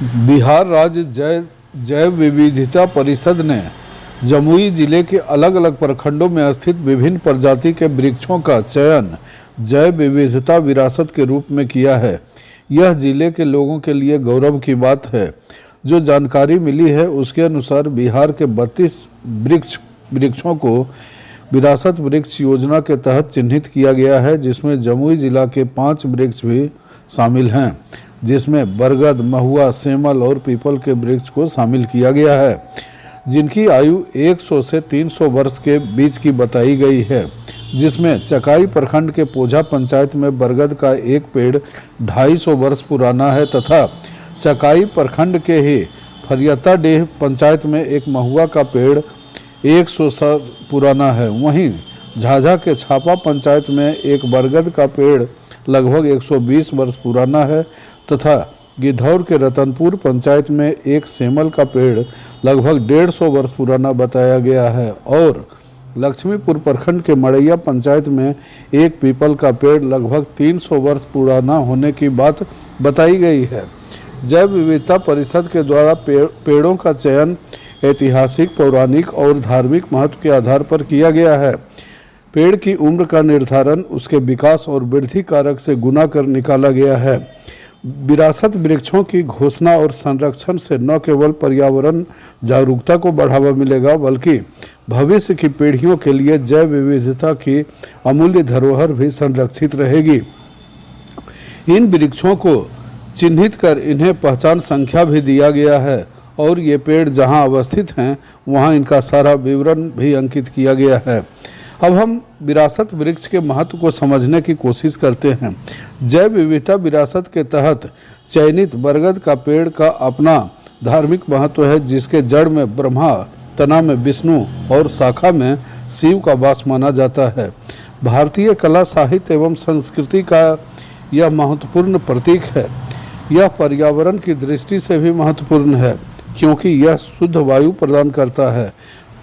बिहार राज्य जैव विविधता परिषद ने जमुई जिले के अलग अलग प्रखंडों में स्थित विभिन्न प्रजाति के वृक्षों का चयन जैव विविधता विरासत के रूप में किया है। यह जिले के लोगों के लिए गौरव की बात है। जो जानकारी मिली है उसके अनुसार बिहार के 32 वृक्षों को विरासत वृक्ष योजना के तहत चिन्हित किया गया है, जिसमें जमुई जिला के 5 वृक्ष भी शामिल हैं, जिसमें बरगद, महुआ, सेमल और पीपल के वृक्ष को शामिल किया गया है, जिनकी आयु 100 से 300 वर्ष के बीच की बताई गई है। जिसमें चकाई प्रखंड के पोझा पंचायत में बरगद का एक पेड़ 250 वर्ष पुराना है तथा चकाई प्रखंड के ही फरियताडीह पंचायत में एक महुआ का पेड़ 100 साल पुराना है। वहीं झाझा के छापा पंचायत में एक बरगद का पेड़ लगभग 120 वर्ष पुराना है तथा गिद्धौर के रतनपुर पंचायत में एक सेमल का पेड़ लगभग 150 वर्ष पुराना बताया गया है और लक्ष्मीपुर प्रखंड के मड़ैया पंचायत में एक पीपल का पेड़ लगभग 300 वर्ष पुराना होने की बात बताई गई है। जैव विविधता परिषद के द्वारा पेड़ों का चयन ऐतिहासिक, पौराणिक और धार्मिक महत्व के आधार पर किया गया है। पेड़ की उम्र का निर्धारण उसके विकास और वृद्धि कारक से गुना कर निकाला गया है। विरासत वृक्षों की घोषणा और संरक्षण से न केवल पर्यावरण जागरूकता को बढ़ावा मिलेगा, बल्कि भविष्य की पीढ़ियों के लिए जैव विविधता की अमूल्य धरोहर भी संरक्षित रहेगी। इन वृक्षों को चिन्हित कर इन्हें पहचान संख्या भी दिया गया है और ये पेड़ जहां अवस्थित हैं वहां इनका सारा विवरण भी अंकित किया गया है। अब हम विरासत वृक्ष के महत्व को समझने की कोशिश करते हैं। जैव विविधता विरासत के तहत चयनित बरगद का पेड़ का अपना धार्मिक महत्व है, जिसके जड़ में ब्रह्मा, तना में विष्णु और शाखा में शिव का वास माना जाता है। भारतीय कला, साहित्य एवं संस्कृति का यह महत्वपूर्ण प्रतीक है। यह पर्यावरण की दृष्टि से भी महत्वपूर्ण है, क्योंकि यह शुद्ध वायु प्रदान करता है।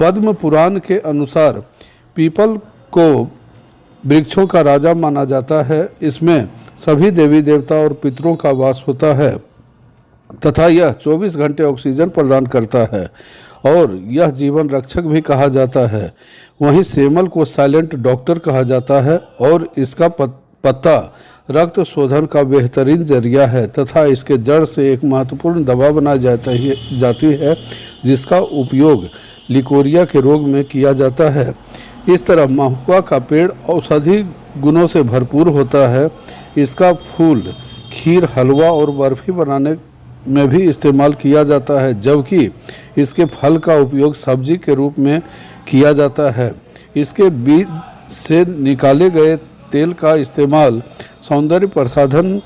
पद्म पुराण के अनुसार पीपल को वृक्षों का राजा माना जाता है। इसमें सभी देवी देवता और पितरों का वास होता है तथा यह 24 घंटे ऑक्सीजन प्रदान करता है और यह जीवन रक्षक भी कहा जाता है। वहीं सेमल को साइलेंट डॉक्टर कहा जाता है और इसका पत्ता रक्त शोधन का बेहतरीन जरिया है तथा इसके जड़ से एक महत्वपूर्ण दवा बनाई जाती है, जिसका उपयोग लिकोरिया के रोग में किया जाता है। इस तरह महुआ का पेड़ औषधि गुणों से भरपूर होता है। इसका फूल खीर, हलवा और बर्फी बनाने में भी इस्तेमाल किया जाता है, जबकि इसके फल का उपयोग सब्जी के रूप में किया जाता है। इसके बीज से निकाले गए तेल का इस्तेमाल सौंदर्य प्रसाधन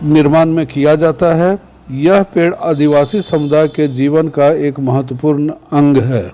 निर्माण में किया जाता है। यह पेड़ आदिवासी समुदाय के जीवन का एक महत्वपूर्ण अंग है।